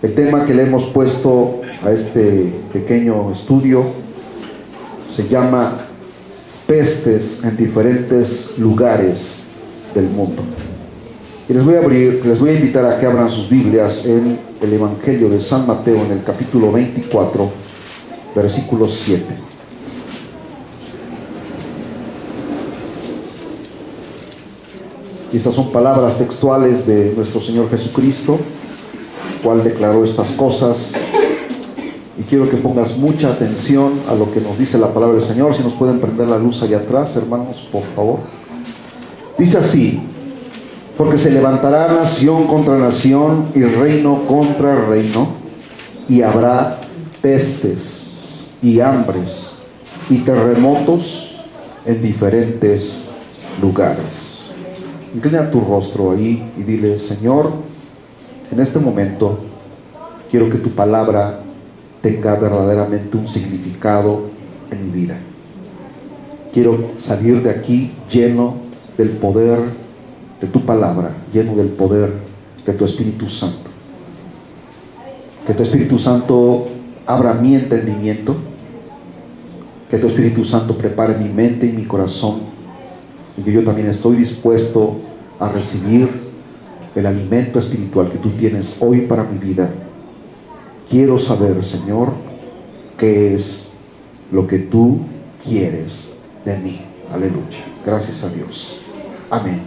El tema que le hemos puesto a este pequeño estudio se llama pestes en diferentes lugares del mundo. Y les voy a invitar a que abran sus Biblias en el Evangelio de San Mateo, en el capítulo 24, versículo 7. Y estas son palabras textuales de nuestro Señor Jesucristo, cual declaró estas cosas. Y quiero que pongas mucha atención a lo que nos dice la palabra del Señor. Si nos pueden prender la luz allá atrás, hermanos, por favor. Dice así: porque se levantará nación contra nación y reino contra reino, y habrá pestes y hambres y terremotos en diferentes lugares. Inclina tu rostro ahí y dile: Señor, en este momento quiero que tu palabra tenga verdaderamente un significado en mi vida. Quiero salir de aquí lleno del poder de tu palabra, lleno del poder de tu Espíritu Santo. Que tu Espíritu Santo abra mi entendimiento, que tu Espíritu Santo prepare mi mente y mi corazón, y que yo también estoy dispuesto a recibir el alimento espiritual que tú tienes hoy para mi vida. Quiero saber, Señor, qué es lo que tú quieres de mí. Aleluya. Gracias a Dios. Amén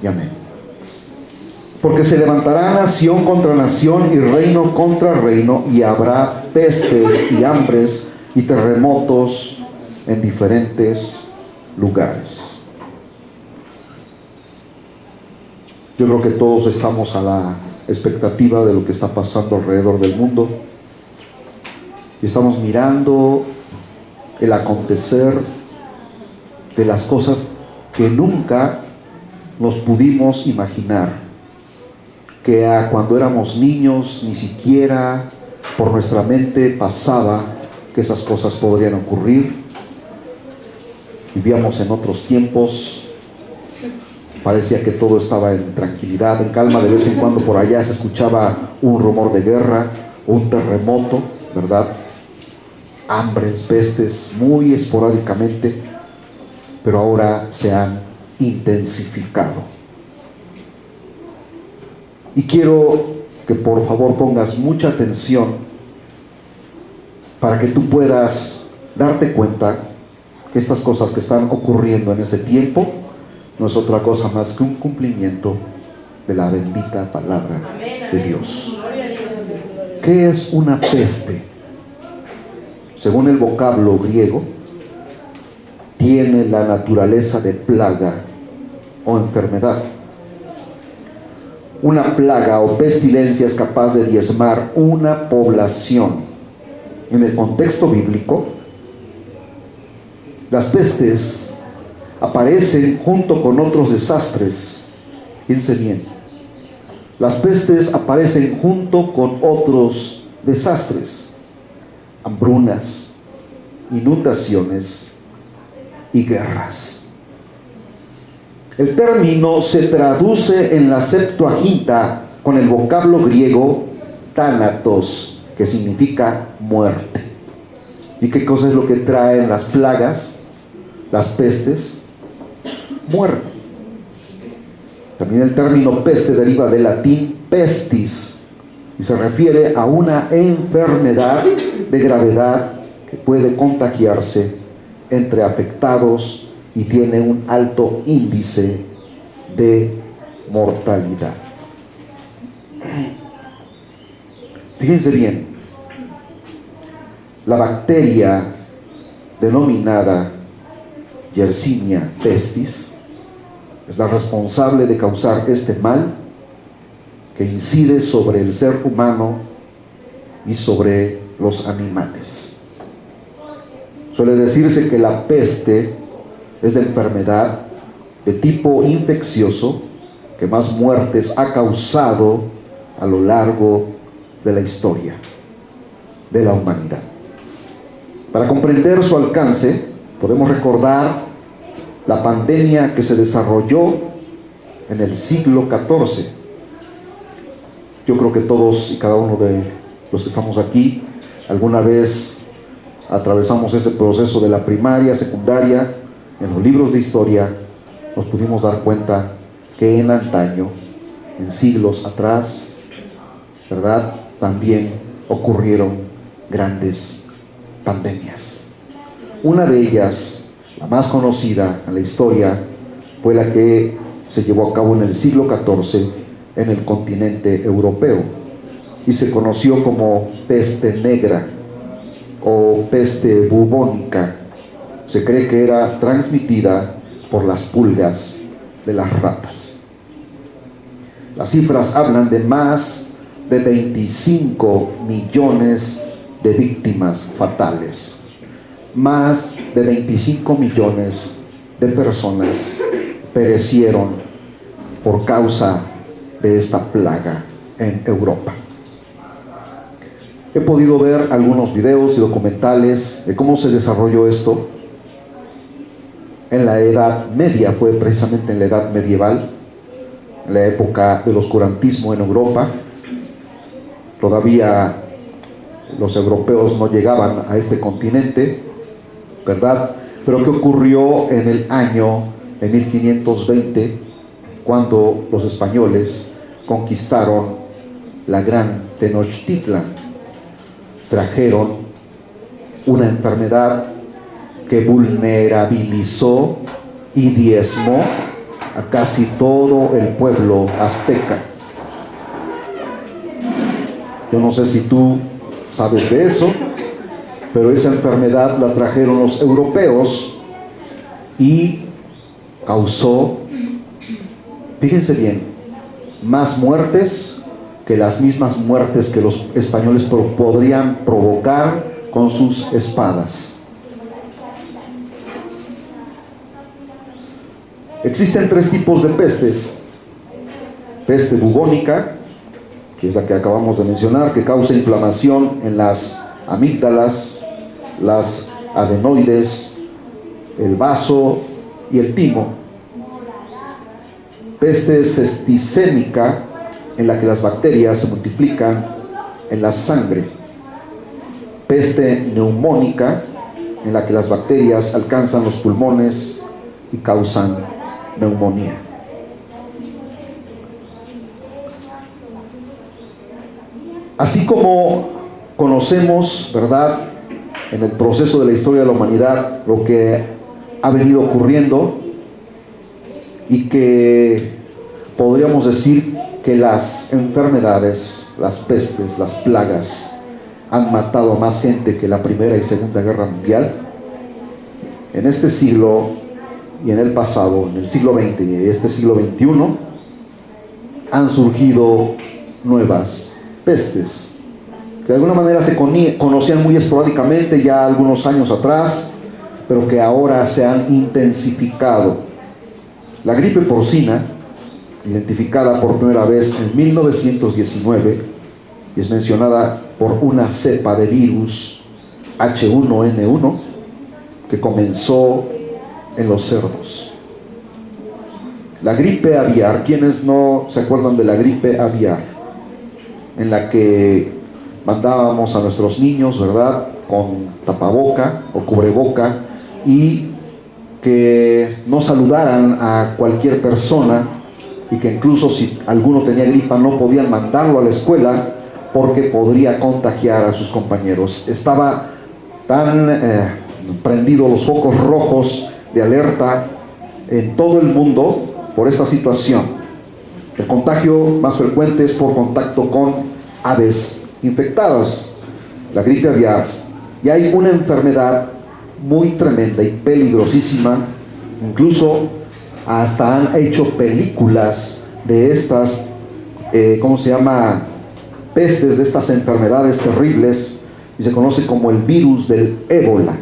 y amén. Porque se levantará nación contra nación y reino contra reino, y habrá pestes y hambres y terremotos en diferentes lugares. Yo creo que todos estamos a la expectativa de lo que está pasando alrededor del mundo, y estamos mirando el acontecer de las cosas que nunca nos pudimos imaginar, que cuando éramos niños ni siquiera por nuestra mente pasaba que esas cosas podrían ocurrir. Vivíamos en otros tiempos. Parecía que todo estaba en tranquilidad, en calma. De vez en cuando por allá se escuchaba un rumor de guerra, un terremoto, ¿verdad? Hambres, pestes, muy esporádicamente, pero ahora se han intensificado. Y quiero que por favor pongas mucha atención para que tú puedas darte cuenta que estas cosas que están ocurriendo en este tiempo no es otra cosa más que un cumplimiento de la bendita palabra de Dios. ¿Qué es una peste? Según el vocablo griego, tiene la naturaleza de plaga o enfermedad. Una plaga o pestilencia es capaz de diezmar una población. En el contexto bíblico, las pestes aparecen junto con otros desastres. Fíjense bien, las pestes aparecen junto con otros desastres: hambrunas, inundaciones y guerras. El término se traduce en la Septuaginta con el vocablo griego thanatos, que significa muerte. ¿Y qué cosa es lo que traen las plagas, las pestes? Muerte. También el término peste deriva del latín pestis y se refiere a una enfermedad de gravedad que puede contagiarse entre afectados y tiene un alto índice de mortalidad. Fíjense bien, la bacteria denominada Yersinia pestis es la responsable de causar este mal que incide sobre el ser humano y sobre los animales. Suele decirse que la peste es la enfermedad de tipo infeccioso que más muertes ha causado a lo largo de la historia de la humanidad. Para comprender su alcance, podemos recordar la pandemia que se desarrolló en el siglo XIV. Yo creo que todos y cada uno de los que estamos aquí, alguna vez atravesamos ese proceso de la primaria, secundaria, en los libros de historia, nos pudimos dar cuenta que en antaño, en siglos atrás, ¿verdad?, también ocurrieron grandes pandemias. Una de ellas, la más conocida en la historia, fue la que se llevó a cabo en el siglo XIV en el continente europeo y se conoció como peste negra o peste bubónica. Se cree que era transmitida por las pulgas de las ratas. Las cifras hablan de más de 25 millones de víctimas fatales. Más de 25 millones de personas perecieron por causa de esta plaga en Europa. He podido ver algunos videos y documentales de cómo se desarrolló esto en la Edad Media. Fue precisamente en la Edad Medieval, en la época del oscurantismo en Europa. Todavía los europeos no llegaban a este continente, ¿verdad? Pero ¿qué ocurrió en el año de 1520, cuando los españoles conquistaron la gran Tenochtitlan? Trajeron una enfermedad que vulnerabilizó y diezmó a casi todo el pueblo azteca. Yo no sé si tú sabes de eso, pero esa enfermedad la trajeron los europeos y causó, fíjense bien, más muertes que las mismas muertes que los españoles podrían provocar con sus espadas. Existen tres tipos de pestes: peste bubónica, que es la que acabamos de mencionar, que causa inflamación en las amígdalas, las adenoides, el vaso y el timo. Peste septicémica, en la que las bacterias se multiplican en la sangre. Peste neumónica, en la que las bacterias alcanzan los pulmones y causan neumonía. Así como conocemos, ¿verdad?, en el proceso de la historia de la humanidad, lo que ha venido ocurriendo y que podríamos decir que las enfermedades, las pestes, las plagas han matado a más gente que la Primera y Segunda Guerra Mundial. En este siglo y en el pasado, en el siglo XX y este siglo XXI, han surgido nuevas pestes que de alguna manera se conocían muy esporádicamente ya algunos años atrás, pero que ahora se han intensificado. La gripe porcina, identificada por primera vez en 1919, y es mencionada por una cepa de virus H1N1 que comenzó en los cerdos. La gripe aviar, ¿quiénes no se acuerdan de la gripe aviar? En la que mandábamos a nuestros niños, ¿verdad?, con tapaboca o cubreboca, y que no saludaran a cualquier persona, y que incluso si alguno tenía gripa no podían mandarlo a la escuela porque podría contagiar a sus compañeros. Estaba tan prendidos los focos rojos de alerta en todo el mundo por esta situación. El contagio más frecuente es por contacto con aves infectadas, la gripe aviar. Y hay una enfermedad muy tremenda y peligrosísima, incluso hasta han hecho películas de estas, pestes, de estas enfermedades terribles, y se conoce como el virus del ébola,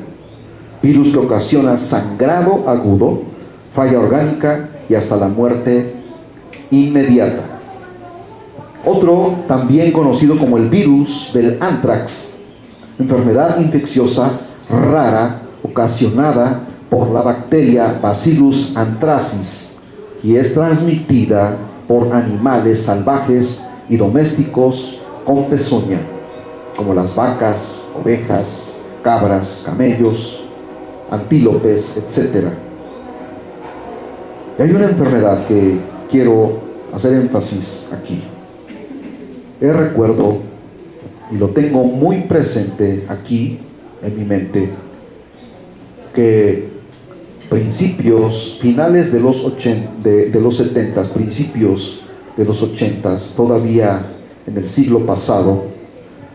virus que ocasiona sangrado agudo, falla orgánica y hasta la muerte inmediata. Otro, también conocido como el virus del anthrax, enfermedad infecciosa rara ocasionada por la bacteria Bacillus anthracis y es transmitida por animales salvajes y domésticos con pezuña, como las vacas, ovejas, cabras, camellos, antílopes, etc. Y hay una enfermedad que quiero hacer énfasis aquí. Recuerdo, y lo tengo muy presente aquí en mi mente, que finales de los 70, principios de los 80, todavía en el siglo pasado,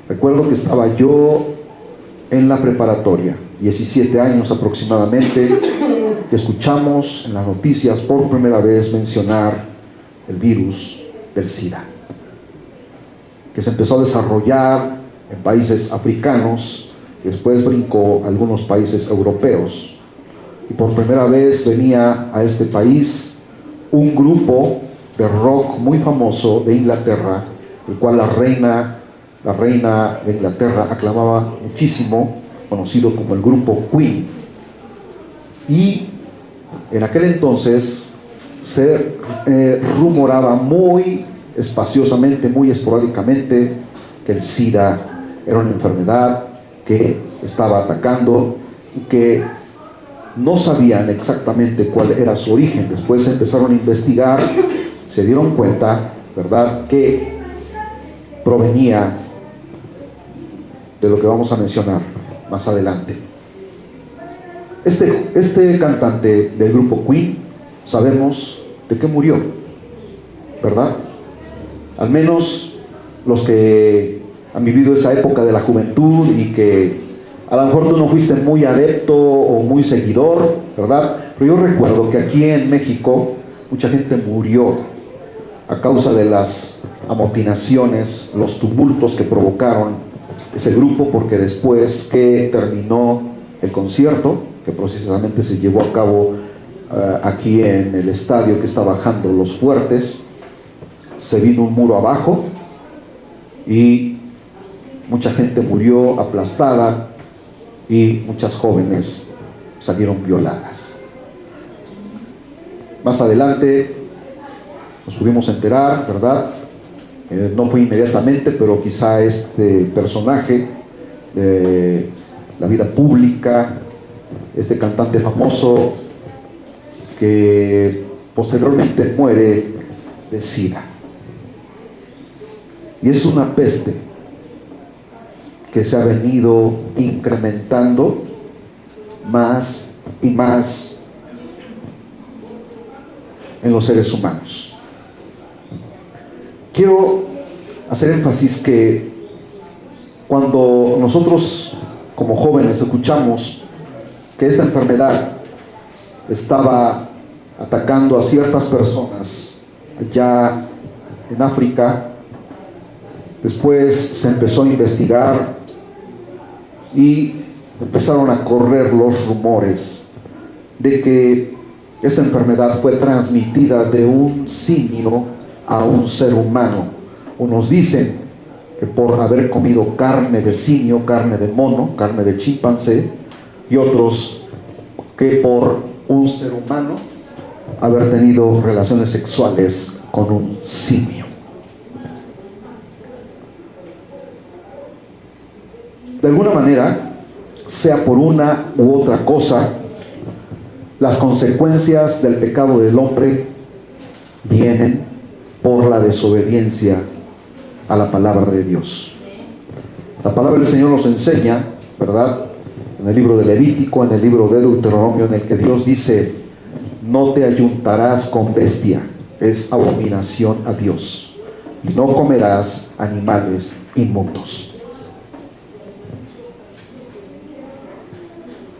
recuerdo que estaba yo en la preparatoria, 17 años aproximadamente, que escuchamos en las noticias por primera vez mencionar el virus del SIDA, que se empezó a desarrollar en países africanos, después brincó a algunos países europeos, y por primera vez venía a este país un grupo de rock muy famoso de Inglaterra, el cual la reina de Inglaterra aclamaba muchísimo, conocido como el grupo Queen. Y en aquel entonces se rumoraba muy espaciosamente, muy esporádicamente, que el SIDA era una enfermedad que estaba atacando y que no sabían exactamente cuál era su origen. Después empezaron a investigar, se dieron cuenta, ¿verdad?, que provenía de lo que vamos a mencionar más adelante. Este cantante del grupo Queen, sabemos de qué murió, ¿verdad? Al menos los que han vivido esa época de la juventud y que a lo mejor tú no fuiste muy adepto o muy seguidor, ¿verdad? Pero yo recuerdo que aquí en México mucha gente murió a causa de las amotinaciones, los tumultos que provocaron ese grupo, porque después que terminó el concierto, que precisamente se llevó a cabo aquí en el estadio que está bajando Los Fuertes, se vino un muro abajo y mucha gente murió aplastada y muchas jóvenes salieron violadas. Más adelante nos pudimos enterar, ¿verdad? No fue inmediatamente, pero quizá este personaje de la vida pública, este cantante famoso que posteriormente muere de SIDA. Y es una peste que se ha venido incrementando más y más en los seres humanos. Quiero hacer énfasis que cuando nosotros como jóvenes escuchamos que esta enfermedad estaba atacando a ciertas personas allá en África, después se empezó a investigar y empezaron a correr los rumores de que esta enfermedad fue transmitida de un simio a un ser humano. Unos dicen que por haber comido carne de simio, carne de mono, carne de chimpancé, y otros que por un ser humano haber tenido relaciones sexuales con un simio. De alguna manera, sea por una u otra cosa, las consecuencias del pecado del hombre vienen por la desobediencia a la palabra de Dios. La palabra del Señor nos enseña, ¿verdad?, en el libro de Levítico, en el libro de Deuteronomio, en el que Dios dice: no te ayuntarás con bestia, es abominación a Dios, y no comerás animales inmundos.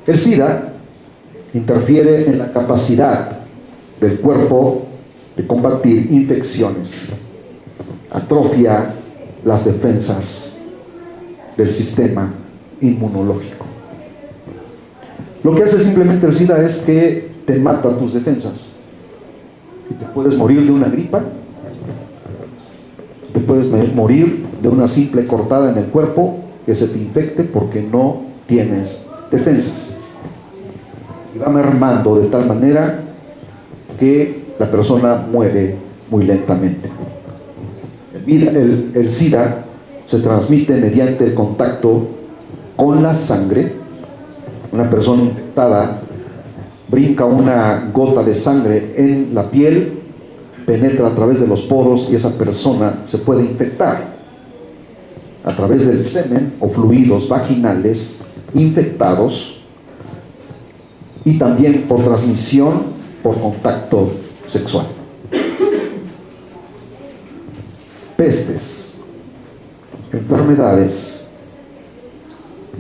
El SIDA interfiere en la capacidad del cuerpo de combatir infecciones, atrofia las defensas del sistema inmunológico. Lo que hace simplemente el SIDA es que te mata tus defensas y te puedes morir de una gripa, te puedes morir de una simple cortada en el cuerpo que se te infecte porque no tienes defensas, y va mermando de tal manera que la persona muere muy lentamente. El SIDA se transmite mediante el contacto con la sangre. Una persona infectada brinca una gota de sangre en la piel, penetra a través de los poros y esa persona se puede infectar a través del semen o fluidos vaginales infectados, y también por transmisión por contacto sexual. Pestes, enfermedades,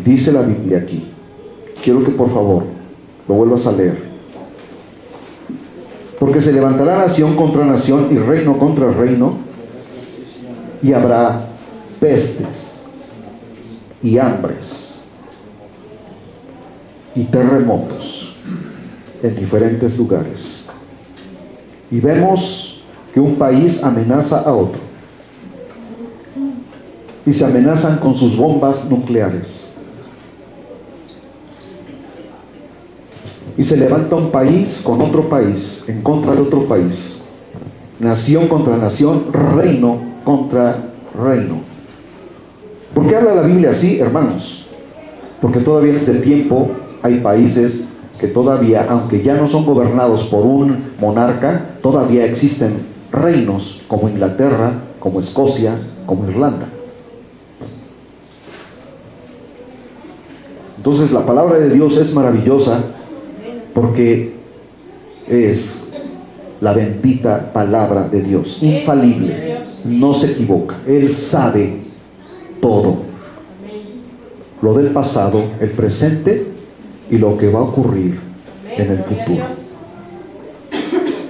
dice la Biblia aquí. Quiero que por favor lo vuelvas a leer. Porque se levantará nación contra nación y reino contra reino, y habrá pestes y hambres y terremotos en diferentes lugares. Y vemos que un país amenaza a otro, y se amenazan con sus bombas nucleares. Y se levanta un país con otro país, en contra de otro país, nación contra nación, reino contra reino. ¿Por qué habla la Biblia así, hermanos? Porque todavía en este tiempo hay países que todavía, aunque ya no son gobernados por un monarca, todavía existen reinos como Inglaterra, como Escocia, como Irlanda. Entonces la palabra de Dios es maravillosa, porque es la bendita palabra de Dios, infalible, no se equivoca. Él sabe todo, lo del pasado, el presente y lo que va a ocurrir en el futuro.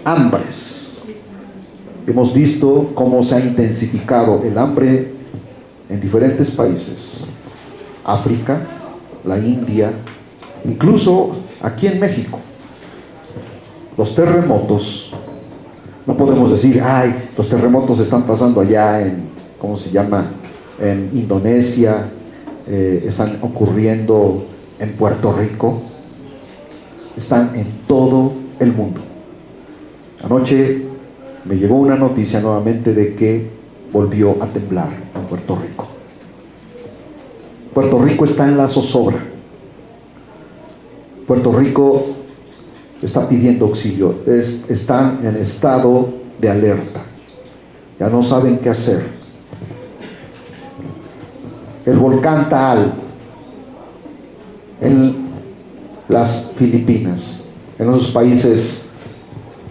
Hambres. Hemos visto cómo se ha intensificado el hambre en diferentes países. África, la India, incluso aquí en México. Los terremotos, no podemos decir, ay, los terremotos están pasando allá en, ¿cómo se llama?, en Indonesia, están ocurriendo en Puerto Rico. Están en todo el mundo. Anoche me llegó una noticia nuevamente de que volvió a temblar en Puerto Rico. Puerto Rico está en la zozobra. Puerto Rico está pidiendo auxilio, están en estado de alerta, ya no saben qué hacer. El volcán Taal en las Filipinas, en esos países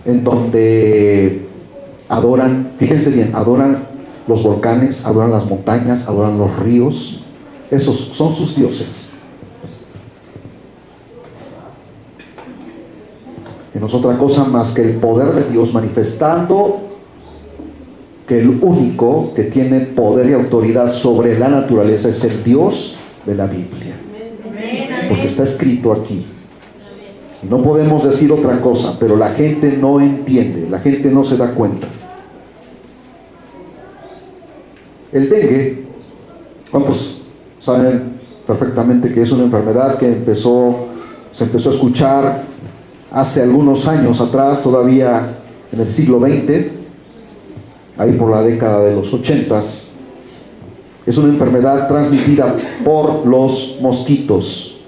en donde adoran, fíjense bien, adoran los volcanes, adoran las montañas, adoran los ríos, esos son sus dioses. Y no es otra cosa más que el poder de Dios manifestando que el único que tiene poder y autoridad sobre la naturaleza es el Dios de la Biblia. Porque está escrito aquí. Y no podemos decir otra cosa, pero la gente no entiende, la gente no se da cuenta. El dengue, ¿cuántos saben perfectamente que es una enfermedad que se empezó a escuchar hace algunos años atrás, todavía en el siglo XX, ahí por la década de los 80s? Es una enfermedad transmitida por los mosquitos,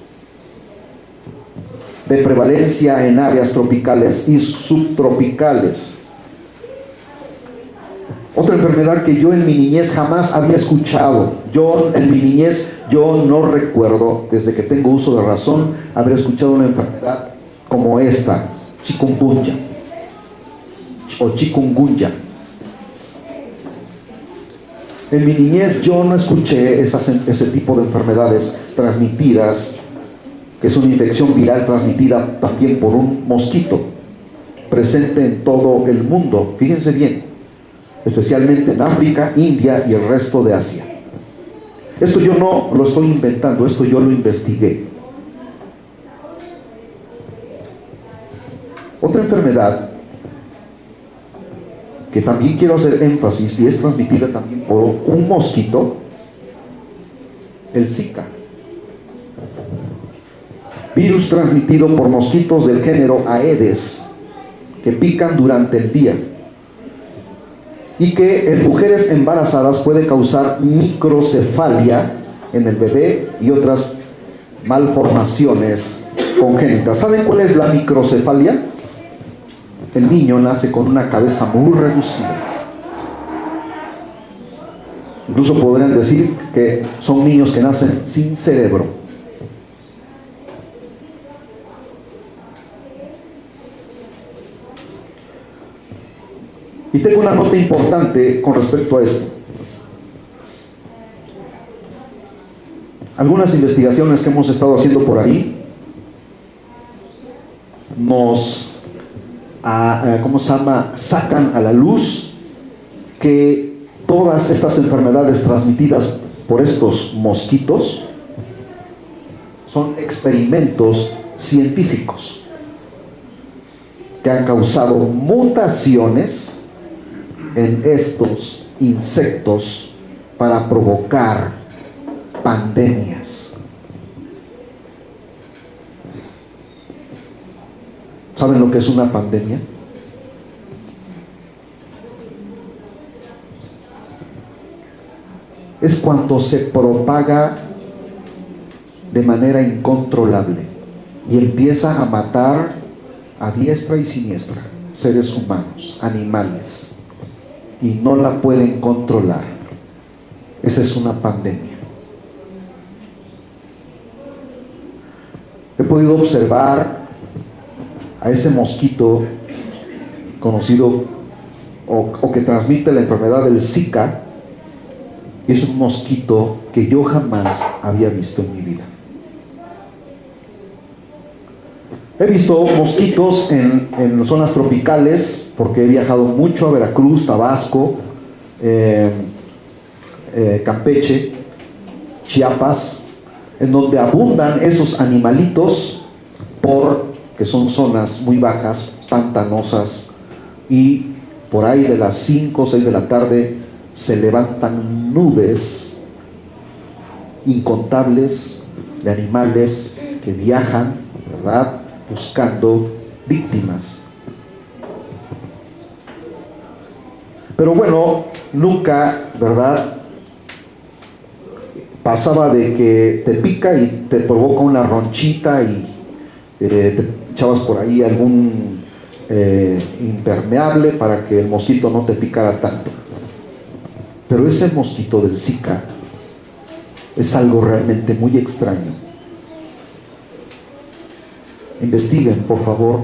de prevalencia en áreas tropicales y subtropicales. Otra enfermedad que yo en mi niñez jamás había escuchado. Yo en mi niñez, yo no recuerdo, desde que tengo uso de razón, haber escuchado una enfermedad como esta, chikungunya o chikungunya. En mi niñez yo no escuché ese tipo de enfermedades transmitidas, que es una infección viral transmitida también por un mosquito, presente en todo el mundo, fíjense bien, especialmente en África, India y el resto de Asia. Esto yo no lo estoy inventando, esto yo lo investigué. Otra enfermedad que también quiero hacer énfasis y es transmitida también por un mosquito, el Zika. Virus transmitido por mosquitos del género Aedes, que pican durante el día. y que en mujeres embarazadas puede causar microcefalia en el bebé y otras malformaciones congénitas. ¿Saben cuál es la microcefalia? El niño nace con una cabeza muy reducida. Incluso podrían decir que son niños que nacen sin cerebro. Y tengo una nota importante con respecto a esto. Algunas investigaciones que hemos estado haciendo por ahí nos sacan a la luz que todas estas enfermedades transmitidas por estos mosquitos son experimentos científicos que han causado mutaciones en estos insectos para provocar pandemias. ¿Saben lo que es una pandemia? Es cuando se propaga de manera incontrolable y empieza a matar a diestra y siniestra seres humanos, animales, y no la pueden controlar. Esa es una pandemia. He podido observar a ese mosquito conocido o que transmite la enfermedad del Zika. Es un mosquito que yo jamás había visto en mi vida. He visto mosquitos en zonas tropicales, porque he viajado mucho a Veracruz, Tabasco, Campeche, Chiapas, en donde abundan esos animalitos porque son zonas muy bajas, pantanosas, y por ahí de las 5 o 6 de la tarde se levantan nubes incontables de animales que viajan, ¿verdad?, buscando víctimas. Pero bueno, nunca, ¿verdad?, pasaba de que te pica y te provoca una ronchita y te echabas por ahí algún impermeable para que el mosquito no te picara tanto. Pero ese mosquito del Zika es algo realmente muy extraño. Investiguen, por favor,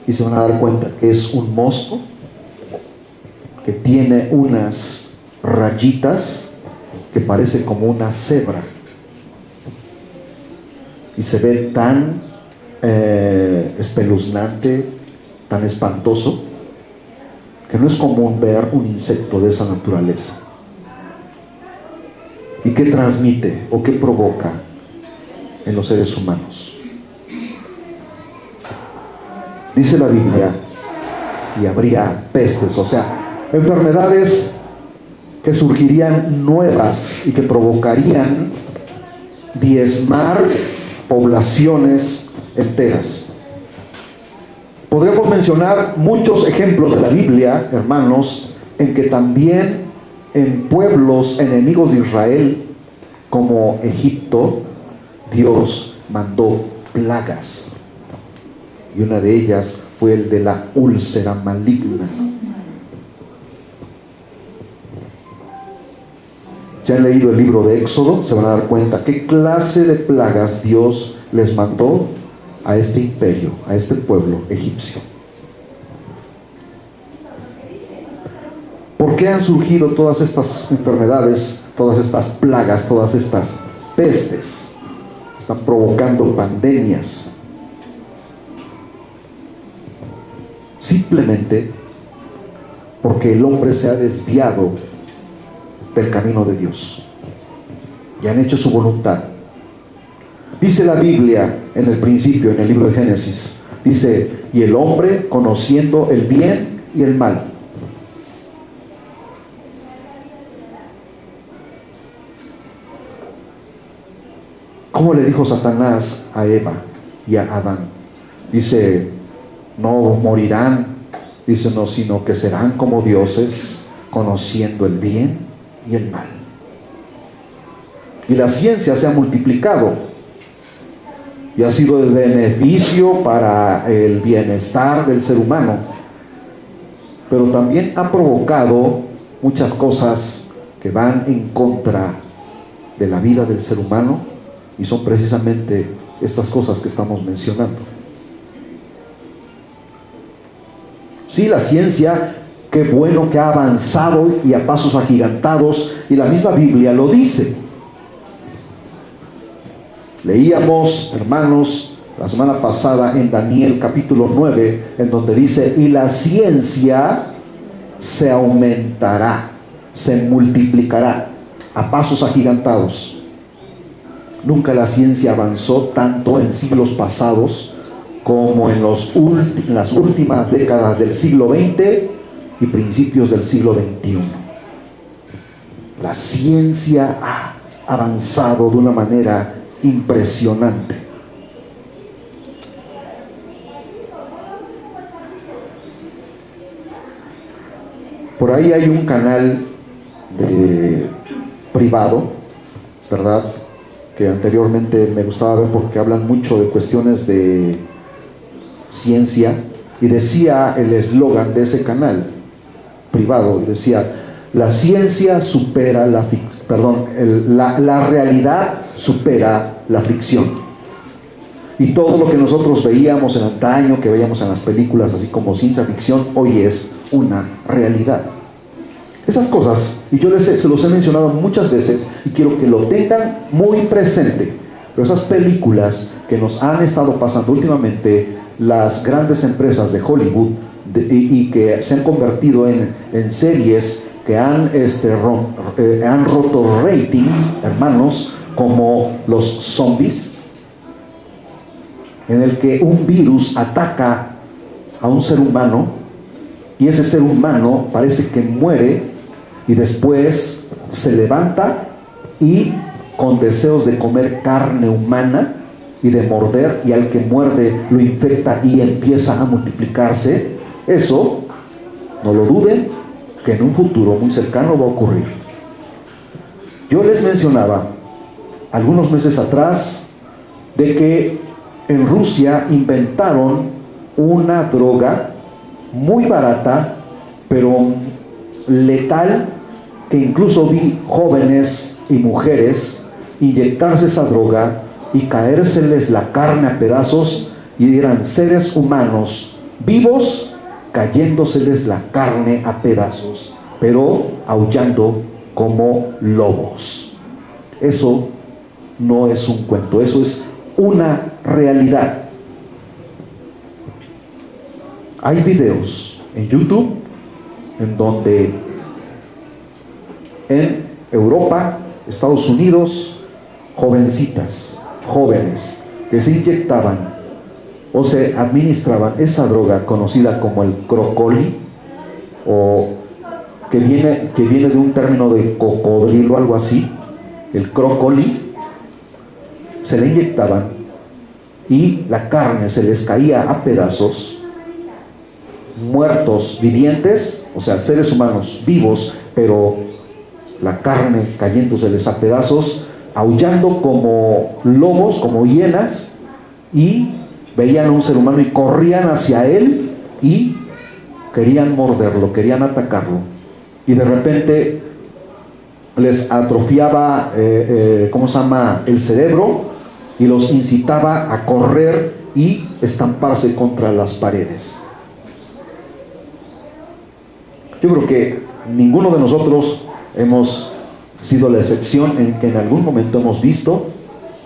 y se van a dar cuenta que es un mosco que tiene unas rayitas que parece como una cebra y se ve tan espeluznante, tan espantoso, que no es común ver un insecto de esa naturaleza. ¿Y qué transmite o qué provoca en los seres humanos? Dice la Biblia, y habría pestes, o sea, enfermedades que surgirían nuevas y que provocarían diezmar poblaciones enteras. Podríamos mencionar muchos ejemplos de la Biblia, hermanos, en que también en pueblos enemigos de Israel, como Egipto, Dios mandó plagas. Y una de ellas fue el de la úlcera maligna. Ya han leído el libro de Éxodo, se van a dar cuenta qué clase de plagas Dios les mandó a este imperio, a este pueblo egipcio. ¿Por qué han surgido todas estas enfermedades, todas estas plagas, todas estas pestes? Están provocando pandemias. Simplemente porque el hombre se ha desviado del camino de Dios y han hecho su voluntad. Dice la Biblia en el principio, en el libro de Génesis, dice, y el hombre conociendo el bien y el mal. ¿Cómo le dijo Satanás a Eva y a Adán? Dice, no morirán, dice, no, sino que serán como dioses, conociendo el bien y el mal. Y la ciencia se ha multiplicado y ha sido de beneficio para el bienestar del ser humano, pero también ha provocado muchas cosas que van en contra de la vida del ser humano, y son precisamente estas cosas que estamos mencionando. Sí, la ciencia, qué bueno que ha avanzado y a pasos agigantados, y la misma Biblia lo dice. Leíamos, hermanos, la semana pasada en Daniel capítulo 9, en donde dice: y la ciencia se aumentará, se multiplicará a pasos agigantados. Nunca la ciencia avanzó tanto en siglos pasados como en las últimas décadas del siglo XX y principios del siglo XXI. La ciencia ha avanzado de una manera impresionante. Por ahí hay un canal privado, ¿verdad?, que anteriormente me gustaba ver porque hablan mucho de cuestiones de ciencia, y decía el eslogan de ese canal privado, decía: la ciencia supera la realidad supera la ficción. Y todo lo que nosotros veíamos en antaño, que veíamos en las películas así como ciencia ficción, hoy es una realidad. Esas cosas, y yo se los he mencionado muchas veces y quiero que lo tengan muy presente, pero esas películas que nos han estado pasando últimamente las grandes empresas de Hollywood y que se han convertido en series que han roto ratings, hermanos, como los zombies, en el que un virus ataca a un ser humano y ese ser humano parece que muere y después se levanta y con deseos de comer carne humana y de morder, y al que muerde lo infecta y empieza a multiplicarse. Eso, no lo duden, que en un futuro muy cercano va a ocurrir. Yo les mencionaba algunos meses atrás de que en Rusia inventaron una droga muy barata, pero letal, que incluso vi jóvenes y mujeres inyectarse esa droga y caérseles la carne a pedazos, y eran seres humanos vivos cayéndoseles la carne a pedazos, pero aullando como lobos. Eso no es un cuento, eso es una realidad. Hay videos en YouTube en donde en Europa, Estados Unidos, jovencitas, jóvenes que se inyectaban o se administraban esa droga conocida como el crocoli, o que viene de un término de cocodrilo, algo así. El crocoli se le inyectaban y la carne se les caía a pedazos, muertos vivientes, o sea, seres humanos vivos, pero la carne cayéndoseles a pedazos, aullando como lobos, como hienas, y veían a un ser humano y corrían hacia él y querían morderlo, querían atacarlo, y de repente les atrofiaba el cerebro, y los incitaba a correr y estamparse contra las paredes. Yo creo que ninguno de nosotros hemos sido la excepción en que en algún momento hemos visto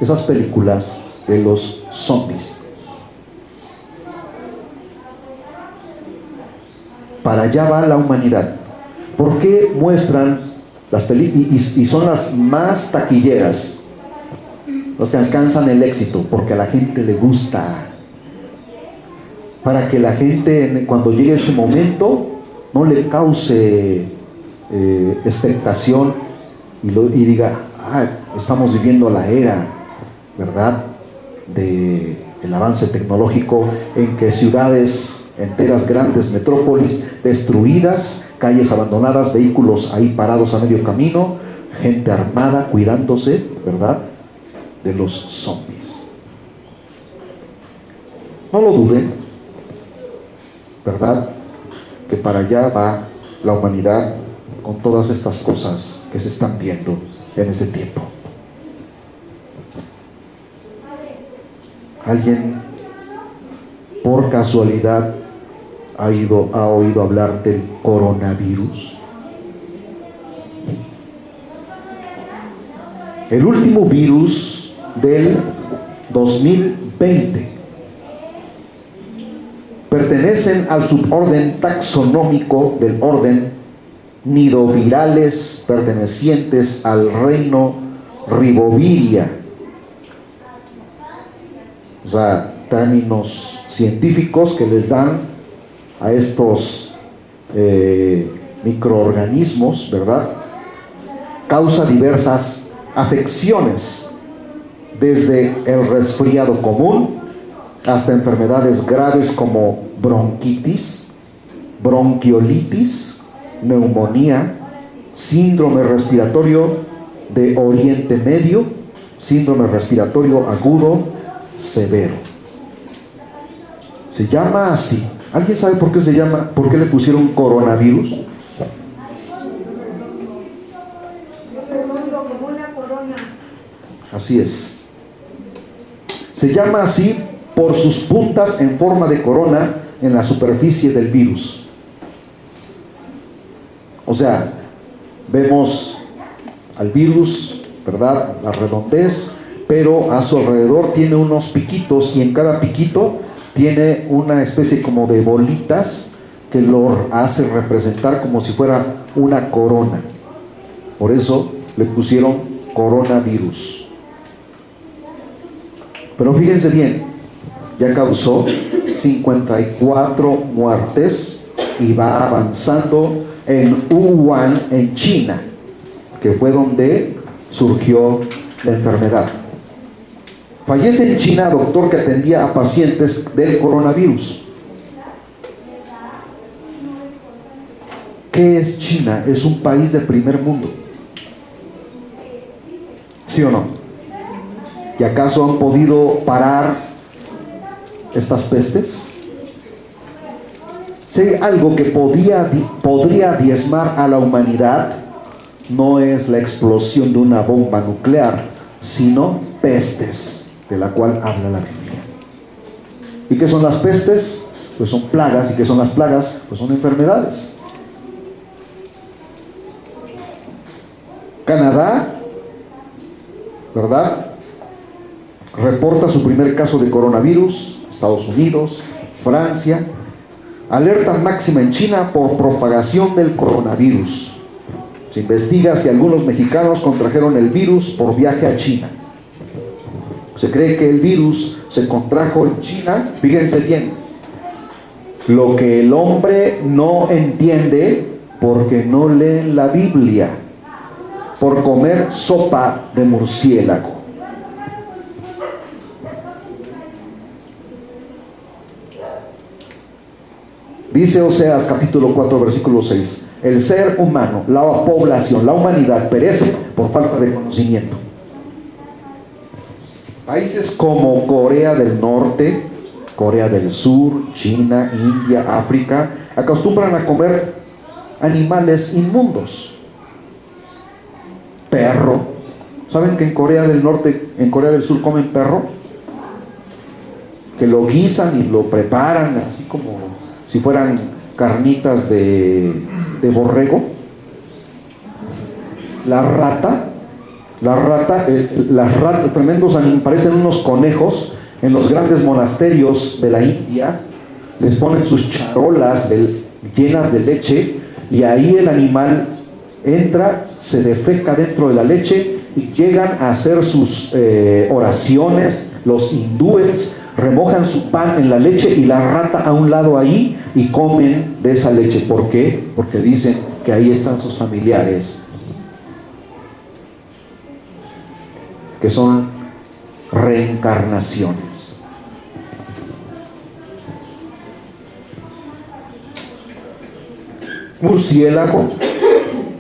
esas películas de los zombies. Para allá va la humanidad. ¿Por qué muestran las películas y son las más taquilleras? O sea, alcanzan el éxito porque a la gente le gusta. Para que la gente, cuando llegue ese momento, no le cause expectación y diga: estamos viviendo la era, ¿verdad?, del avance tecnológico, en que ciudades enteras grandes metrópolis destruidas, calles abandonadas, vehículos ahí parados a medio camino, gente armada cuidándose, ¿verdad?, de los zombies. No lo duden, ¿verdad?, que para allá va la humanidad con todas estas cosas que se están viendo en ese tiempo. ¿Alguien por casualidad ha oído hablar del coronavirus? El último virus del 2020. Pertenecen al suborden taxonómico del orden nidovirales pertenecientes al reino Riboviria. O sea, términos científicos que les dan a estos microorganismos, ¿verdad? Causa diversas afecciones, desde el resfriado común hasta enfermedades graves como bronquitis, bronquiolitis, neumonía, síndrome respiratorio de Oriente Medio, síndrome respiratorio agudo severo. Se llama así. ¿Alguien sabe por qué se llama, por qué le pusieron coronavirus? Así es. Se llama así por sus puntas en forma de corona en la superficie del virus. O sea, vemos al virus, ¿verdad?, la redondez, pero a su alrededor tiene unos piquitos, y en cada piquito tiene una especie como de bolitas que lo hace representar como si fuera una corona. Por eso le pusieron coronavirus. Pero fíjense bien, ya causó 54 muertes y va avanzando en Wuhan, en China, que fue donde surgió la enfermedad. Fallece en China doctor que atendía a pacientes del coronavirus. ¿Qué es China? Es un país de primer mundo. ¿Sí o no? ¿Y acaso han podido parar estas pestes? Si algo que podría diezmar a la humanidad, no es la explosión de una bomba nuclear, sino pestes, de la cual habla la Biblia. ¿Y qué son las pestes? Pues son plagas. ¿Y qué son las plagas? Pues son enfermedades. Canadá, ¿verdad?, reporta su primer caso de coronavirus. Estados Unidos, Francia, alerta máxima en China por propagación del coronavirus. Se investiga si algunos mexicanos contrajeron el virus por viaje a China. Se cree que el virus se contrajo en China. Fíjense bien, lo que el hombre no entiende porque no leen la Biblia, por comer sopa de murciélago. Dice Oseas capítulo 4 versículo 6: el ser humano, la población, la humanidad perece por falta de conocimiento. Países como Corea del Norte, Corea del Sur, China, India, África, acostumbran a comer animales inmundos. Perro. ¿Saben que en Corea del Norte, en Corea del Sur comen perro? Que lo guisan y lo preparan así como si fueran carnitas de borrego. Las ratas, tremendos animales, parecen unos conejos. En los grandes monasterios de la India les ponen sus charolas llenas de leche, y ahí el animal entra, se defeca dentro de la leche, y llegan a hacer sus oraciones. Los hindúes remojan su pan en la leche y la rata a un lado ahí, y comen de esa leche. ¿Por qué? Porque dicen que ahí están sus familiares, que son reencarnaciones. murciélago,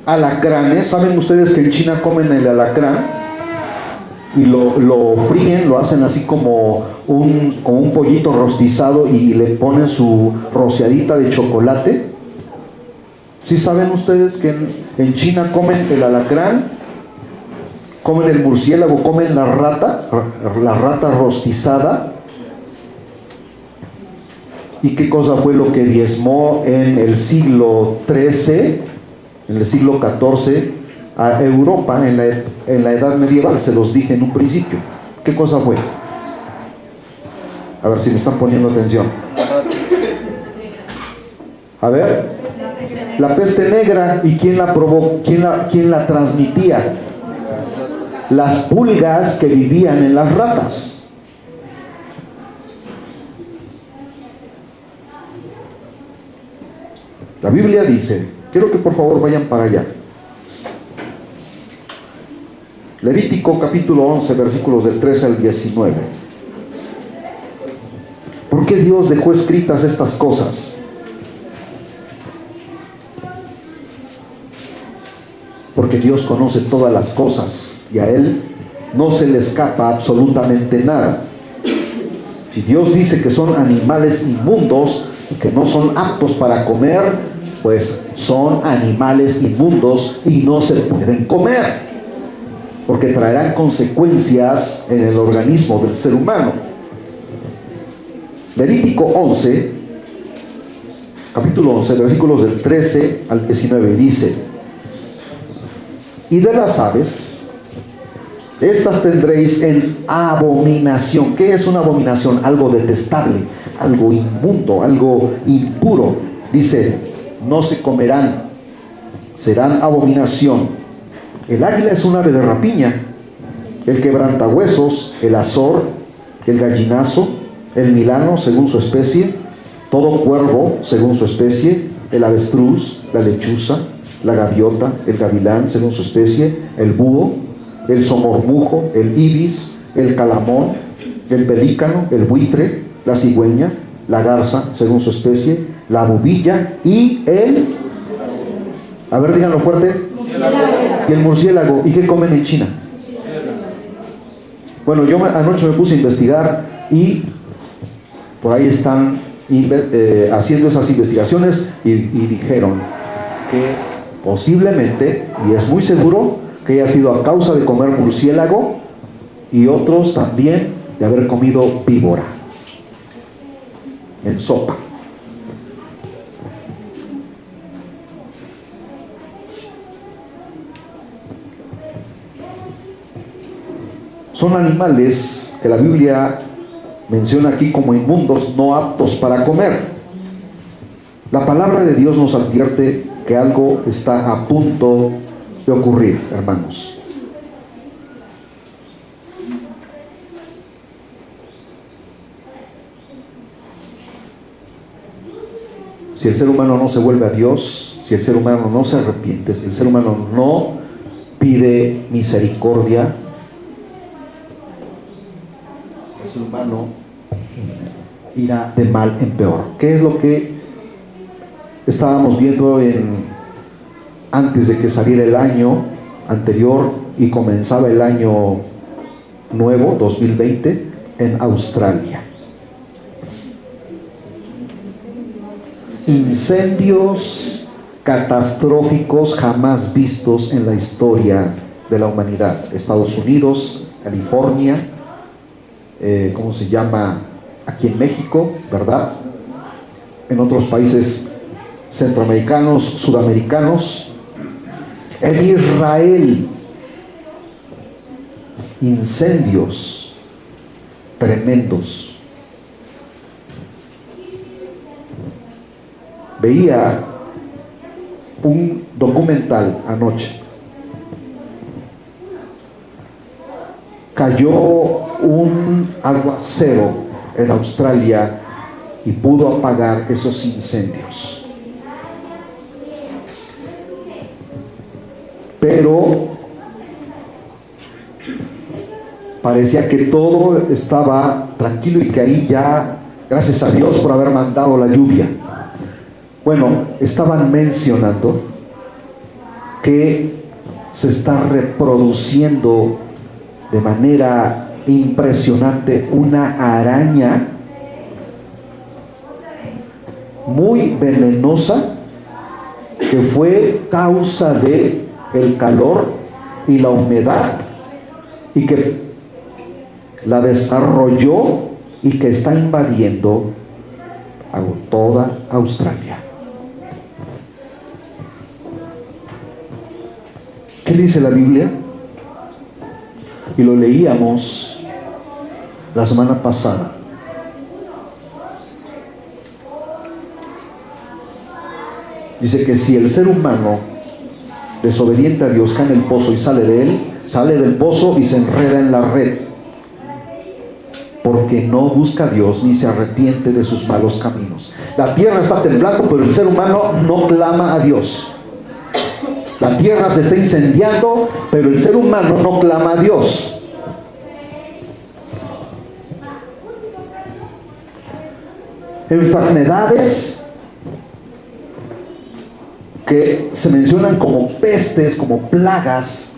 alacranes. ¿Saben ustedes que en China comen el alacrán? Y lo fríen, lo hacen así como un pollito rostizado y le ponen su rociadita de chocolate. ¿Sí saben ustedes que en China comen el alacrán, comen el murciélago, comen la rata rostizada? ¿Y qué cosa fue lo que diezmó en el siglo XIII, en el siglo XIV, a Europa en la Edad Medieval? Se los dije en un principio. ¿Qué cosa fue? A ver si me están poniendo atención. A ver, la peste negra. ¿Y quién la provocó? ¿Quién la transmitía? Las pulgas que vivían en las ratas. La Biblia dice, quiero que por favor vayan para allá. Levítico capítulo 11, versículos del 13 al 19. ¿Por qué Dios dejó escritas estas cosas? Porque Dios conoce todas las cosas y a Él no se le escapa absolutamente nada. Si Dios dice que son animales inmundos y que no son aptos para comer, pues son animales inmundos y no se pueden comer, porque traerán consecuencias en el organismo del ser humano. Levítico 11, capítulo 11, versículos del 13 al 19, dice: y de las aves, estas tendréis en abominación. ¿Qué es una abominación? Algo detestable, algo inmundo, algo impuro. Dice, no se comerán, serán abominación. El águila es un ave de rapiña, el quebrantahuesos, el azor, el gallinazo, el milano según su especie, todo cuervo según su especie, el avestruz, la lechuza, la gaviota, el gavilán según su especie, el búho, el somormujo, el ibis, el calamón, el pelícano, el buitre, la cigüeña, la garza según su especie, la bubilla y el... A ver, díganlo fuerte. Y el murciélago. ¿Y qué comen en China? Bueno, yo anoche me puse a investigar y por ahí están haciendo esas investigaciones y dijeron que posiblemente, y es muy seguro, que haya sido a causa de comer murciélago y otros también de haber comido víbora en sopa. Son animales que la Biblia menciona aquí como inmundos, no aptos para comer. La palabra de Dios nos advierte que algo está a punto de ocurrir, hermanos. Si el ser humano no se vuelve a Dios, si el ser humano no se arrepiente, si el ser humano no pide misericordia, el ser humano irá de mal en peor. ¿Qué es lo que estábamos viendo antes de que saliera el año anterior y comenzaba el año nuevo, 2020, en Australia? Incendios catastróficos jamás vistos en la historia de la humanidad. Estados Unidos, California, ¿cómo se llama? Aquí en México, ¿verdad? En otros países centroamericanos, sudamericanos, en Israel, incendios tremendos. Veía un documental anoche. Cayó un aguacero en Australia y pudo apagar esos incendios. Pero parecía que todo estaba tranquilo y que ahí ya, gracias a Dios por haber mandado la lluvia. Bueno, estaban mencionando que se está reproduciendo de manera impresionante una araña muy venenosa que fue causa de el calor y la humedad y que la desarrolló y que está invadiendo a toda Australia. ¿Qué dice la Biblia? Y lo leíamos la semana pasada. Dice que si el ser humano desobediente a Dios cae en el pozo y sale de él, sale del pozo y se enreda en la red, porque no busca a Dios ni se arrepiente de sus malos caminos. La tierra está temblando, pero el ser humano no clama a Dios. La tierra se está incendiando, pero el ser humano no clama a Dios. Enfermedades que se mencionan como pestes, como plagas,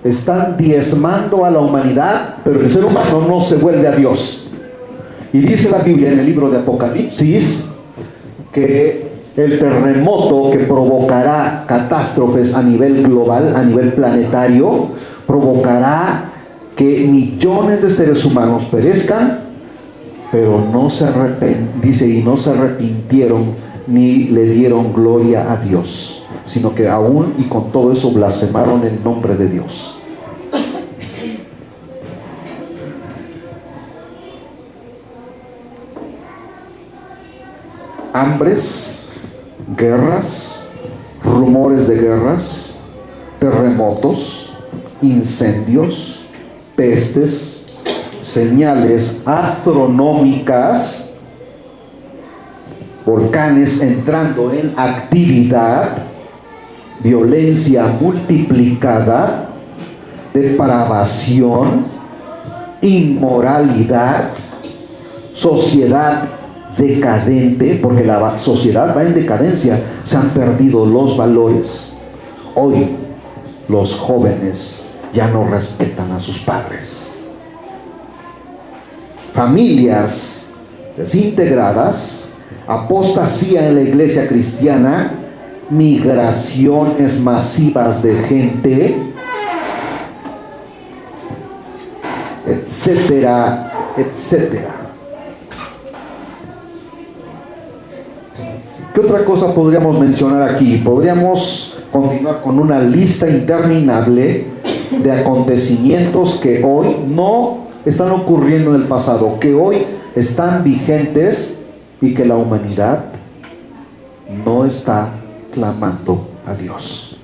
están diezmando a la humanidad, pero el ser humano no se vuelve a Dios. Y dice la Biblia en el libro de Apocalipsis que el terremoto que provocará catástrofes a nivel global, a nivel planetario, provocará que millones de seres humanos perezcan, pero no se dice, y no se arrepintieron ni le dieron gloria a Dios, sino que aún y con todo eso blasfemaron el nombre de Dios. Hambres, guerras, rumores de guerras, terremotos, incendios, pestes, señales astronómicas, volcanes entrando en actividad, violencia multiplicada, depravación, inmoralidad, sociedad decadente, porque la sociedad va en decadencia, se han perdido los valores. Hoy los jóvenes ya no respetan a sus padres. Familias desintegradas, apostasía en la iglesia cristiana, migraciones masivas de gente, etcétera, etcétera. ¿Qué otra cosa podríamos mencionar aquí? Podríamos continuar con una lista interminable de acontecimientos que hoy no están ocurriendo en el pasado, que hoy están vigentes y que la humanidad no está clamando a Dios.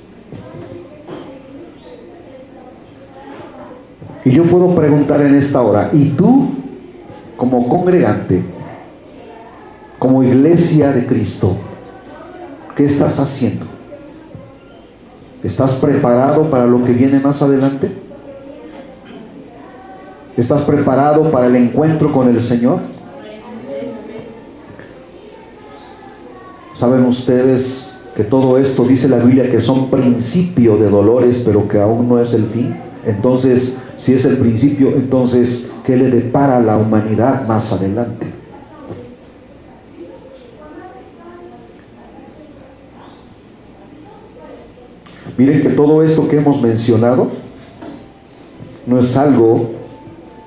Y yo puedo preguntar en esta hora, ¿y tú, como congregante, como iglesia de Cristo, qué estás haciendo? ¿Estás preparado para lo que viene más adelante? ¿Estás preparado para el encuentro con el Señor? ¿Saben ustedes que todo esto, dice la Biblia, que son principio de dolores, pero que aún no es el fin? Entonces, si es el principio, entonces, ¿qué le depara a la humanidad más adelante? Miren que todo esto que hemos mencionado no es algo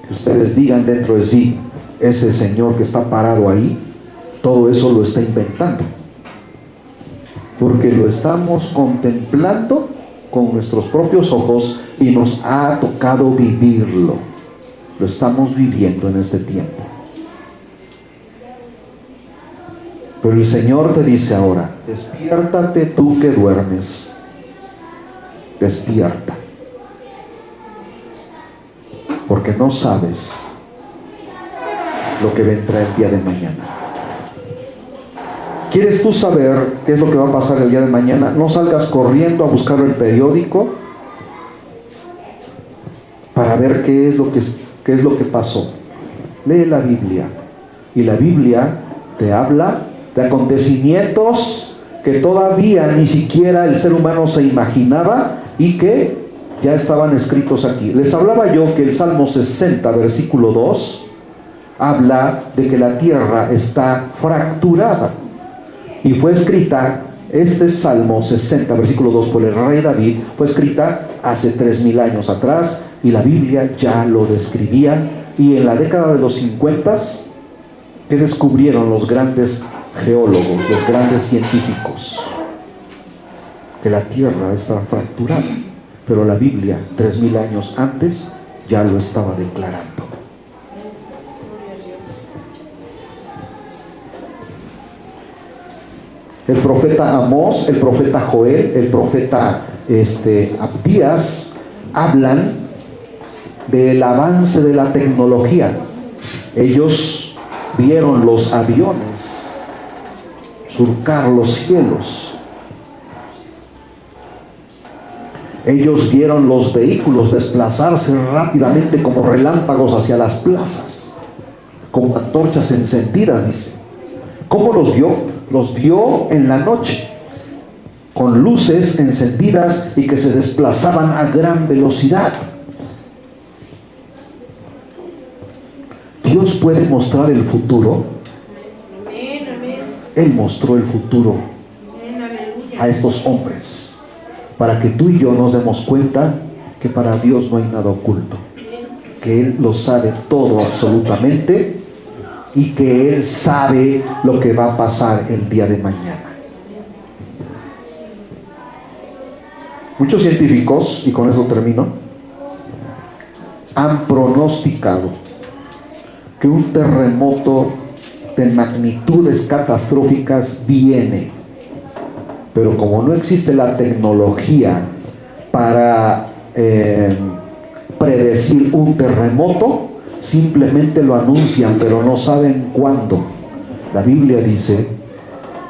que ustedes digan dentro de sí, ese señor que está parado ahí, todo eso lo está inventando, porque lo estamos contemplando con nuestros propios ojos y nos ha tocado vivirlo. Lo estamos viviendo en este tiempo. Pero el Señor te dice ahora, despiértate tú que duermes. Despierta, porque no sabes lo que vendrá el día de mañana. ¿Quieres tú saber qué es lo que va a pasar el día de mañana? No salgas corriendo a buscar el periódico para ver qué es lo que pasó. Lee la Biblia, y la Biblia te habla de acontecimientos que todavía ni siquiera el ser humano se imaginaba y que ya estaban escritos aquí. Les hablaba yo que el Salmo 60, versículo 2, habla de que la tierra está fracturada. Y fue escrita, este Salmo 60, versículo 2, por el rey David, fue escrita hace 3000 años atrás, y la Biblia ya lo describía. Y en la década de los 50, ¿qué descubrieron los grandes geólogos, los grandes científicos? Que la tierra está fracturada. Pero la Biblia, 3000 años antes, ya lo estaba declarando. El profeta Amós, el profeta Joel, el profeta Abdías hablan del avance de la tecnología. Ellos vieron los aviones surcar los cielos. Ellos vieron los vehículos desplazarse rápidamente como relámpagos hacia las plazas, como antorchas encendidas, dice. ¿Cómo los vio? Los vio en la noche, con luces encendidas y que se desplazaban a gran velocidad. Dios puede mostrar el futuro. Él mostró el futuro a estos hombres, para que tú y yo nos demos cuenta que para Dios no hay nada oculto, que Él lo sabe todo absolutamente, y que Él sabe lo que va a pasar el día de mañana. Muchos científicos, y con eso termino, han pronosticado que un terremoto de magnitudes catastróficas viene, pero como no existe la tecnología para predecir un terremoto, simplemente lo anuncian, pero no saben cuándo. La Biblia dice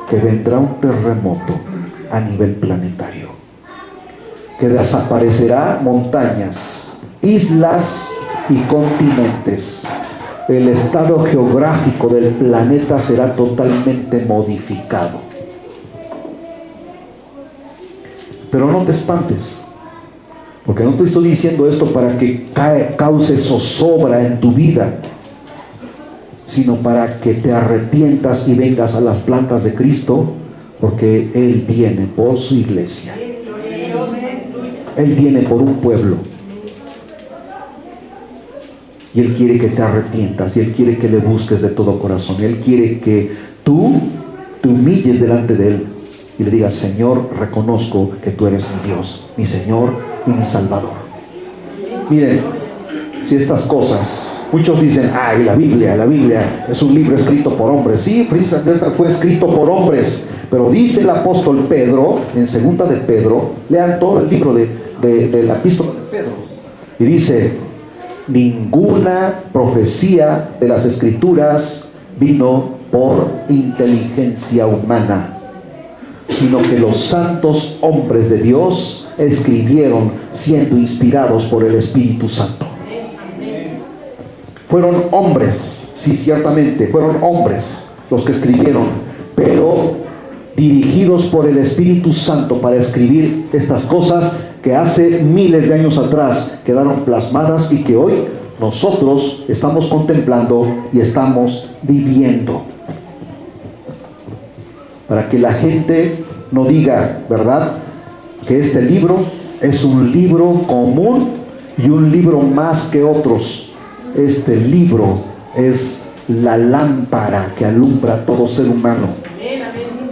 que vendrá un terremoto a nivel planetario, que desaparecerá montañas, islas y continentes. El estado geográfico del planeta será totalmente modificado. Pero no te espantes, porque no te estoy diciendo esto para que cause zozobra en tu vida, sino para que te arrepientas y vengas a las plantas de Cristo, porque Él viene por su iglesia. Él viene por un pueblo. Y Él quiere que te arrepientas, y Él quiere que le busques de todo corazón. Él quiere que tú te humilles delante de Él y le digas: Señor, reconozco que tú eres mi Dios, mi Señor y mi Salvador. Miren, si estas cosas, muchos dicen: ay, la Biblia es un libro escrito por hombres. Sí, precisamente fue escrito por hombres, pero dice el apóstol Pedro, en segunda de Pedro, lean todo el libro de la epístola de Pedro, y dice: ninguna profecía de las Escrituras vino por inteligencia humana, sino que los santos hombres de Dios escribieron siendo inspirados por el Espíritu Santo. Fueron hombres, sí, ciertamente, fueron hombres los que escribieron, pero dirigidos por el Espíritu Santo para escribir estas cosas que hace miles de años atrás quedaron plasmadas y que hoy nosotros estamos contemplando y estamos viviendo. Para que la gente no diga, ¿verdad?, que este libro es un libro común y un libro más que otros. Este libro es la lámpara que alumbra a todo ser humano,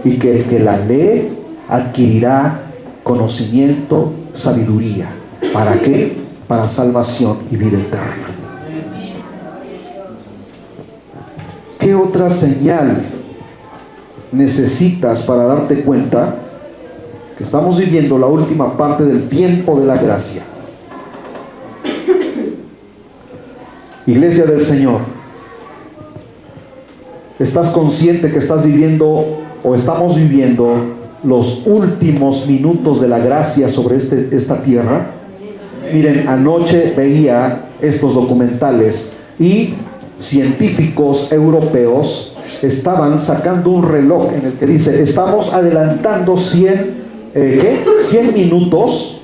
y que el que la lee adquirirá conocimiento, sabiduría. ¿Para qué? Para salvación y vida eterna. ¿Qué otra señal necesitas para darte cuenta que estamos viviendo la última parte del tiempo de la gracia? Iglesia del Señor, ¿estás consciente que estás viviendo o estamos viviendo los últimos minutos de la gracia sobre esta tierra? Miren, anoche veía estos documentales y científicos europeos estaban sacando un reloj en el que dice, estamos adelantando 100 minutos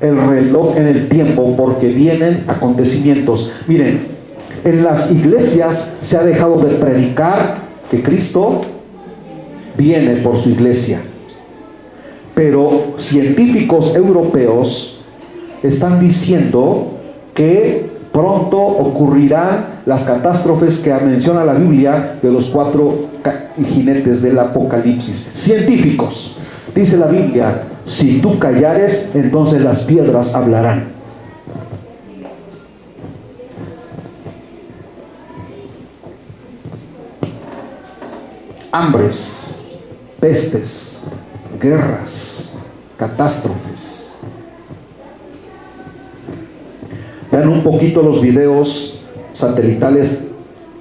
el reloj en el tiempo porque vienen acontecimientos. Miren, en las iglesias se ha dejado de predicar que Cristo viene por su iglesia, pero científicos europeos están diciendo que pronto ocurrirán las catástrofes que menciona la Biblia de los 4 jinetes del Apocalipsis. Científicos, dice la Biblia, si tú callares, entonces las piedras hablarán. Hambres, pestes, guerras, catástrofes. Vean un poquito los videos satelitales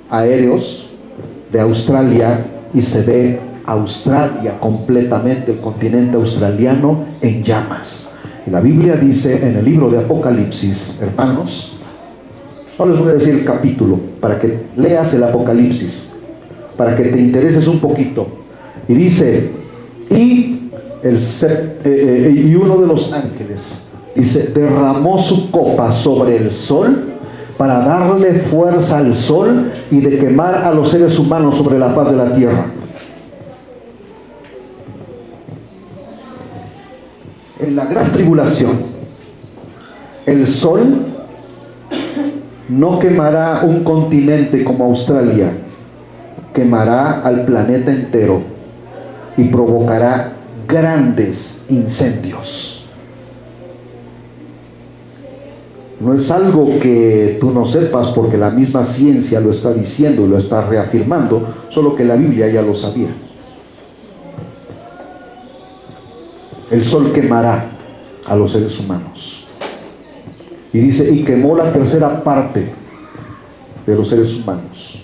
aéreos de Australia y se ve Australia completamente, el continente australiano en llamas. Y la Biblia dice en el libro de Apocalipsis, hermanos, no les voy a decir el capítulo para que leas el Apocalipsis, para que te intereses un poquito. Y dice, y uno de los ángeles dice, derramó su copa sobre el sol para darle fuerza al sol y de quemar a los seres humanos sobre la faz de la tierra. En la gran tribulación, el sol no quemará un continente como Australia, quemará al planeta entero y provocará grandes incendios. No es algo que tú no sepas porque la misma ciencia lo está diciendo y lo está reafirmando, solo que la Biblia ya lo sabía. El sol quemará a los seres humanos. Y dice, y quemó la tercera parte de los seres humanos,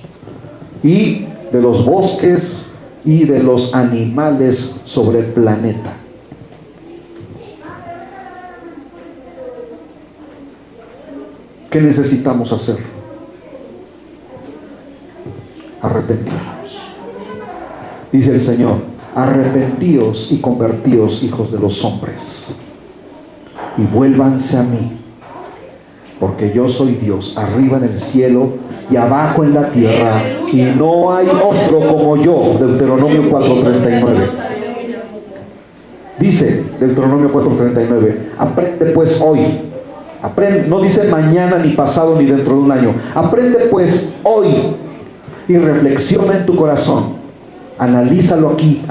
y de los bosques y de los animales sobre el planeta. ¿Qué necesitamos hacer? Arrepentirnos. Dice el Señor, arrepentíos y convertíos, hijos de los hombres, y vuélvanse a mí, porque yo soy Dios, arriba en el cielo y abajo en la tierra, y no hay otro como yo. Deuteronomio 4:39. Dice Deuteronomio 4:39, aprende pues hoy. Aprende, no dice mañana, ni pasado, ni dentro de un año. Aprende pues hoy y reflexiona en tu corazón. Analízalo aquí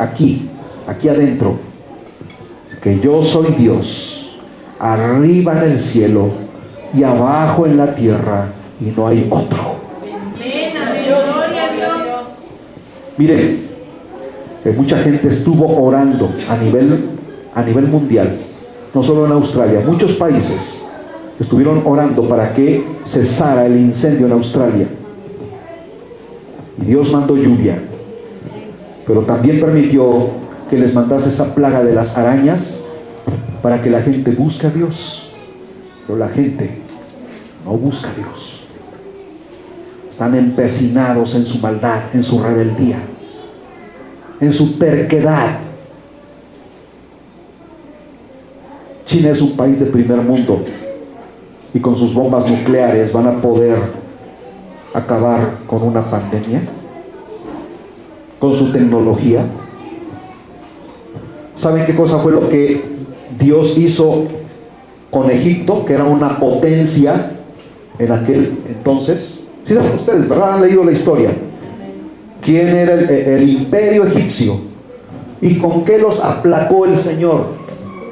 adentro. Que yo soy Dios, arriba en el cielo y abajo en la tierra, y no hay otro. Miren, mucha gente estuvo orando a nivel mundial, no solo en Australia, muchos países estuvieron orando para que cesara el incendio en Australia. Y Dios mandó lluvia, pero también permitió que les mandase esa plaga de las arañas para que la gente busque a Dios. Pero la gente no busca a Dios. Están empecinados en su maldad, en su rebeldía, en su terquedad. China es un país de primer mundo y con sus bombas nucleares van a poder acabar con una pandemia, con su tecnología. ¿Saben qué cosa fue lo que Dios hizo con Egipto, que era una potencia en aquel entonces? Sí saben ustedes, ¿verdad? Han leído la historia. ¿Quién era el imperio egipcio? ¿Y con qué los aplacó el Señor?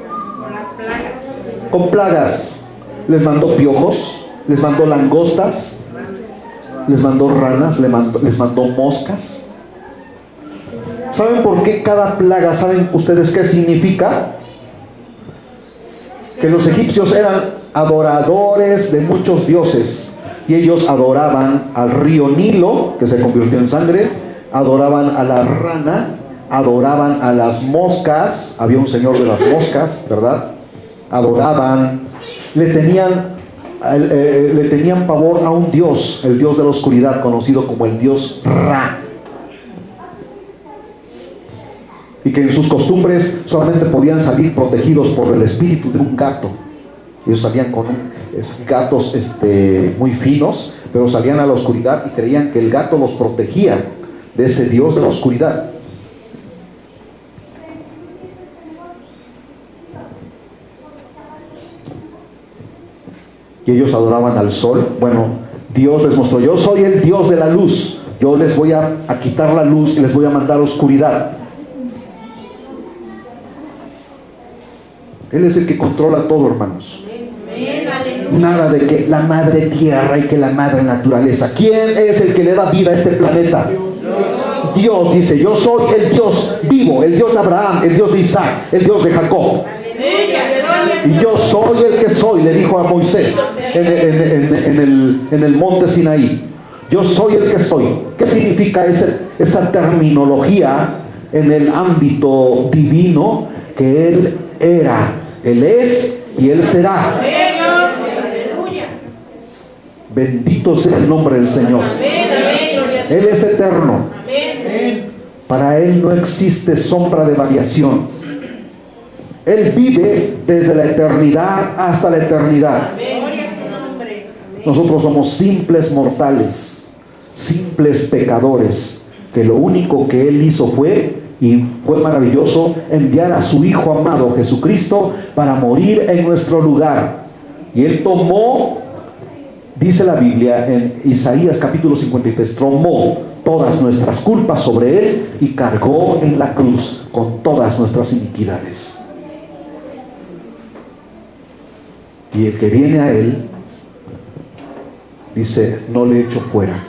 Con las plagas. Con plagas. Les mandó piojos, les mandó langostas, les mandó ranas, les mandó moscas. ¿Saben por qué cada plaga? ¿Saben ustedes qué significa? Que los egipcios eran adoradores de muchos dioses. Y ellos adoraban al río Nilo, que se convirtió en sangre, adoraban a la rana, adoraban a las moscas, había un señor de las moscas, ¿verdad? Adoraban, le tenían pavor a un dios, el dios de la oscuridad, conocido como el dios Ra. y que en sus costumbres solamente podían salir protegidos por el espíritu de un gato. Ellos salían con gatos muy finos, pero salían a la oscuridad y creían que el gato los protegía de ese dios de la oscuridad. Y ellos adoraban al sol. Bueno, Dios les mostró: yo soy el Dios de la luz, yo les voy a quitar la luz y les voy a mandar oscuridad. Él es el que controla todo, hermanos. Nada de que la madre tierra y que la madre naturaleza. ¿Quién es el que le da vida a este planeta? Dios dice: yo soy el Dios vivo, el Dios de Abraham, el Dios de Isaac, el Dios de Jacob. Y yo soy el que soy, le dijo a Moisés en el monte Sinaí. Yo soy el que soy. ¿Qué significa esa terminología en el ámbito divino? Que Él era, Él es y Él será. Bendito sea el nombre del Señor. Él es eterno. Para Él no existe sombra de variación. Él vive desde la eternidad hasta la eternidad. Nosotros somos simples mortales, simples pecadores, que lo único que Él hizo fue maravilloso, enviar a su Hijo amado Jesucristo para morir en nuestro lugar. Y Él tomó, dice la Biblia en Isaías capítulo 53, tomó todas nuestras culpas sobre Él y cargó en la cruz con todas nuestras iniquidades. Y el que viene a Él, dice: no le echo fuera,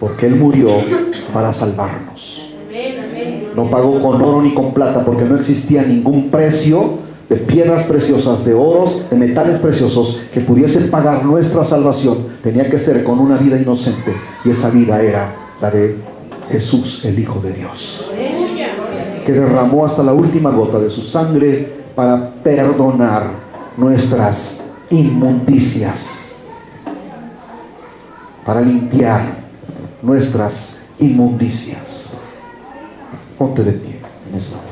porque Él murió para salvarnos. No pagó con oro ni con plata, porque no existía ningún precio de piedras preciosas, de oros, de metales preciosos que pudiesen pagar nuestra salvación. Tenía que ser con una vida inocente, y esa vida era la de Jesús, el Hijo de Dios, que derramó hasta la última gota de su sangre para perdonar nuestras inmundicias, para limpiar nuestras inmundicias. Ponte de pie en esta hora.